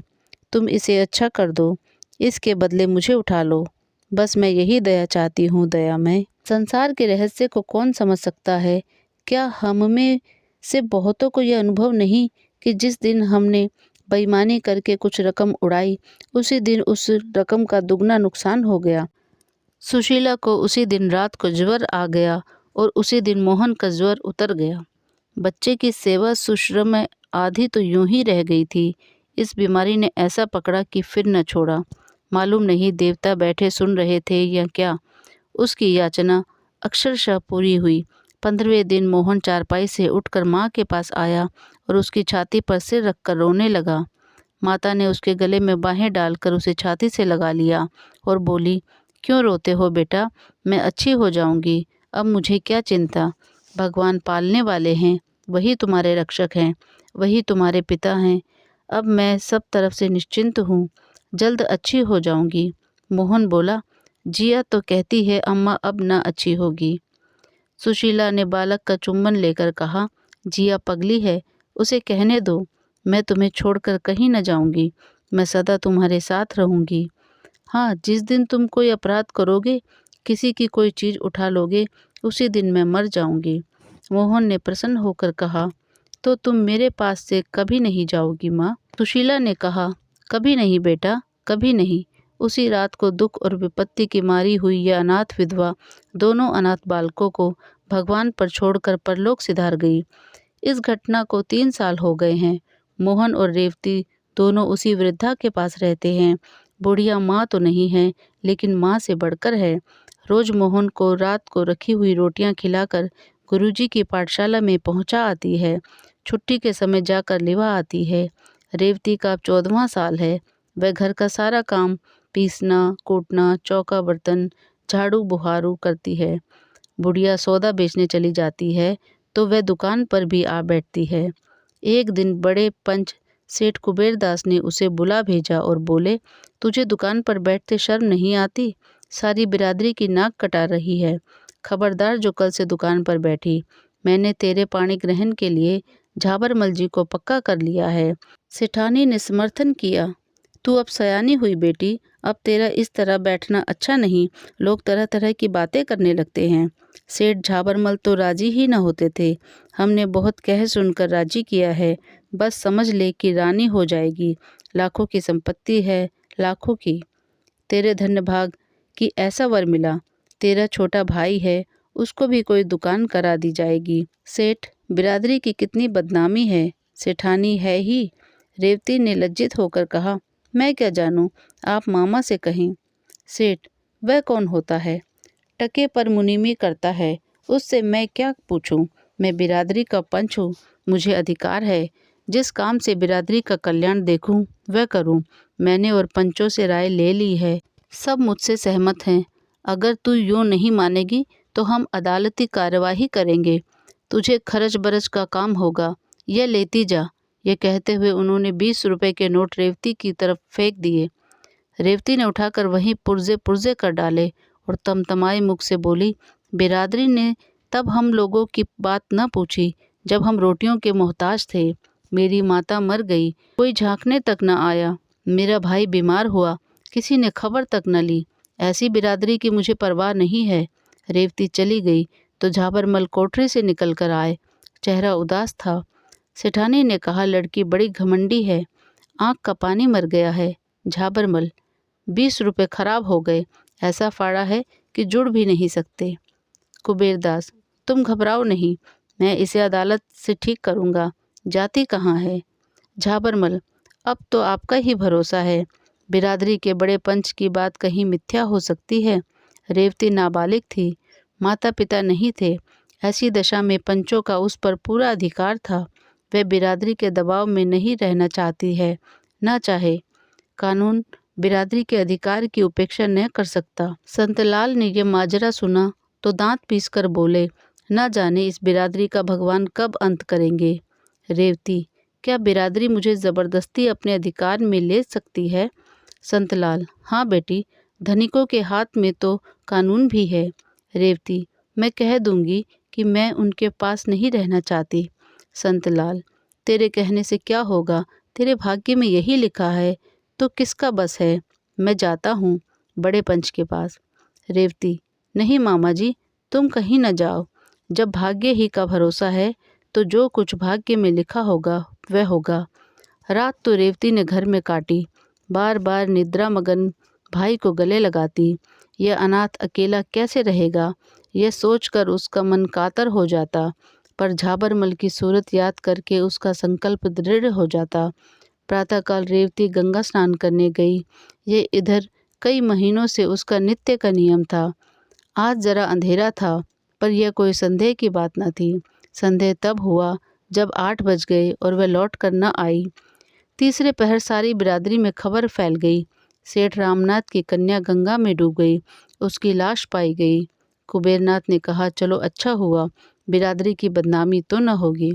तुम इसे अच्छा कर दो, इसके बदले मुझे उठा लो। बस मैं यही दया चाहती हूँ, दया मैं। संसार के रहस्य को कौन समझ सकता है? क्या हम में से बहुतों को यह अनुभव नहीं कि जिस दिन हमने बेईमानी करके कुछ रकम उड़ाई, उसी दिन उस रकम का दुगना नुकसान हो गया। सुशीला को उसी दिन रात को ज्वर आ गया और उसी दिन मोहन का ज्वर उतर गया। बच्चे की सेवा शुश्रूषा में आधी तो यूं ही रह गई थी। इस बीमारी ने ऐसा पकड़ा कि फिर न छोड़ा। मालूम नहीं देवता बैठे सुन रहे थे या क्या। उसकी याचना अक्षरशः पूरी हुई। 15वें दिन मोहन चारपाई से उठकर माँ के पास आया और उसकी छाती पर सिर रखकर रोने लगा। माता ने उसके गले में बाहें डालकर उसे छाती से लगा लिया और बोली, क्यों रोते हो बेटा? मैं अच्छी हो जाऊंगी। अब मुझे क्या चिंता? भगवान पालने वाले हैं, वही तुम्हारे रक्षक हैं, वही तुम्हारे पिता हैं। अब मैं सब तरफ से निश्चिंत हूँ, जल्द अच्छी हो जाऊंगी। मोहन बोला, जिया तो कहती है अम्मा अब न अच्छी होगी। सुशीला ने बालक का चुम्बन लेकर कहा, जिया पगली है, उसे कहने दो। मैं तुम्हें छोड़कर कहीं न जाऊंगी, मैं सदा तुम्हारे साथ रहूंगी। हाँ, जिस दिन तुम कोई अपराध करोगे, किसी की कोई चीज़ उठा लोगे, उसी दिन मैं मर जाऊंगी। मोहन ने प्रसन्न होकर कहा, तो तुम मेरे पास से कभी नहीं जाओगी माँ? सुशीला ने कहा, कभी नहीं बेटा, कभी नहीं। उसी रात को दुख और विपत्ति की मारी हुई यह अनाथ विधवा दोनों अनाथ बालकों को भगवान पर छोड़कर परलोक सिधार गई। इस घटना को 3 साल हो गए हैं। मोहन और रेवती दोनों उसी वृद्धा के पास रहते हैं। बुढ़िया माँ तो नहीं है, लेकिन माँ से बढ़कर है। रोज मोहन को रात को रखी हुई रोटियां खिलाकर गुरुजी की पाठशाला में पहुंचा आती है। छुट्टी के समय जाकर लिवा आती है। रेवती का अब 14वां साल है। वह घर का सारा काम, पीसना, कूटना, चौका बर्तन, झाड़ू बुहारू करती है। बुढ़िया सौदा बेचने चली जाती है तो वह दुकान पर भी आ बैठती है। एक दिन बड़े पंच सेठ कुबेरदास ने उसे बुला भेजा और बोले, तुझे दुकान पर बैठते शर्म नहीं आती? सारी बिरादरी की नाक कटा रही है। खबरदार जो कल से दुकान पर बैठी। मैंने तेरे पाणी ग्रहण के लिए झाबरमल जी को पक्का कर लिया है। सेठानी ने समर्थन किया। तू अब सयानी हुई बेटी, अब तेरा इस तरह बैठना अच्छा नहीं। लोग तरह तरह की बातें करने लगते हैं। सेठ झाबरमल तो राजी ही न होते थे। हमने बहुत कह सुनकर राजी किया है। बस समझ ले कि रानी हो जाएगी। लाखों की संपत्ति है, लाखों की। तेरे धन्य भाग कि ऐसा वर मिला। तेरा छोटा भाई है, उसको भी कोई दुकान करा दी जाएगी। सेठ, बिरादरी की कितनी बदनामी है। सेठानी है ही। रेवती ने लज्जित होकर कहा, मैं क्या जानूं, आप मामा से कहें। सेठ, वह कौन होता है? टके पर मुनीमी करता है, उससे मैं क्या पूछूं? मैं बिरादरी का पंच हूँ, मुझे अधिकार है। जिस काम से बिरादरी का कल्याण देखूं वह करूं। मैंने और पंचों से राय ले ली है, सब मुझसे सहमत हैं। अगर तू यूँ नहीं मानेगी तो हम अदालती कार्यवाही करेंगे। तुझे खर्च बरच का काम होगा, यह लेती जा। यह कहते हुए उन्होंने 20 रुपए के नोट रेवती की तरफ फेंक दिए। रेवती ने उठाकर वहीं पुर्जे पुर्जे कर डाले और तमतमाए मुख से बोली, बिरादरी ने तब हम लोगों की बात न पूछी जब हम रोटियों के मोहताज थे। मेरी माता मर गई, कोई झांकने तक न आया। मेरा भाई बीमार हुआ, किसी ने खबर तक न ली। ऐसी बिरादरी की मुझे परवाह नहीं है। रेवती चली गई तो झाबरमल कोठरी से निकल कर आए। चेहरा उदास था। सेठानी ने कहा, लड़की बड़ी घमंडी है, आँख का पानी मर गया है। झाबरमल, 20 रुपए खराब हो गए, ऐसा फाड़ा है कि जुड़ भी नहीं सकते। कुबेरदास, तुम घबराओ नहीं, मैं इसे अदालत से ठीक करूँगा। जाती कहाँ है? झाबरमल, अब तो आपका ही भरोसा है। बिरादरी के बड़े पंच की बात कहीं मिथ्या हो सकती है। रेवती नाबालिग थी, माता पिता नहीं थे। ऐसी दशा में पंचों का उस पर पूरा अधिकार था। वह बिरादरी के दबाव में नहीं रहना चाहती है, न चाहे। कानून बिरादरी के अधिकार की उपेक्षा न कर सकता। संतलाल ने यह माजरा सुना तो दांत पीसकर बोले, न जाने इस बिरादरी का भगवान कब अंत करेंगे। रेवती, क्या बिरादरी मुझे ज़बरदस्ती अपने अधिकार में ले सकती है? संतलाल: हाँ बेटी, धनिकों के हाथ में तो कानून भी है। रेवती: मैं कह दूंगी कि मैं उनके पास नहीं रहना चाहती। संतलाल: तेरे कहने से क्या होगा, तेरे भाग्य में यही लिखा है, तो किसका बस है। मैं जाता हूँ बड़े पंच के पास। रेवती: नहीं मामा जी, तुम कहीं न जाओ। जब भाग्य ही का भरोसा है तो जो कुछ भाग्य में लिखा होगा वह होगा। रात तो रेवती ने घर में काटी, बार बार निद्रा मगन भाई को गले लगाती। यह अनाथ अकेला कैसे रहेगा, यह सोचकर उसका मन कातर हो जाता। पर झाबरमल की सूरत याद करके उसका संकल्प दृढ़ हो जाता। प्रातःकाल रेवती गंगा स्नान करने गई। ये इधर कई महीनों से उसका नित्य का नियम था। आज जरा अंधेरा था, पर यह कोई संदेह की बात न थी। संदेह तब हुआ जब 8 बज गए और वह लौट कर न आई। तीसरे पहर सारी बिरादरी में खबर फैल गई। सेठ रामनाथ की कन्या गंगा में डूब गई, उसकी लाश पाई गई। कुबेरनाथ ने कहा, चलो अच्छा हुआ, बिरादरी की बदनामी तो न होगी।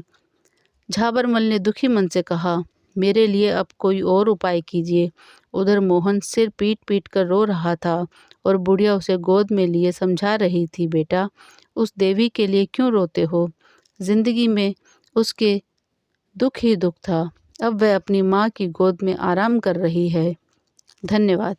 झाबरमल ने दुखी मन से कहा, मेरे लिए अब कोई और उपाय कीजिए। उधर मोहन सिर पीट पीट कर रो रहा था और बुढ़िया उसे गोद में लिए समझा रही थी, बेटा, उस देवी के लिए क्यों रोते हो? जिंदगी में उसके दुख ही दुख था। अब वह अपनी माँ की गोद में आराम कर रही है। धन्यवाद।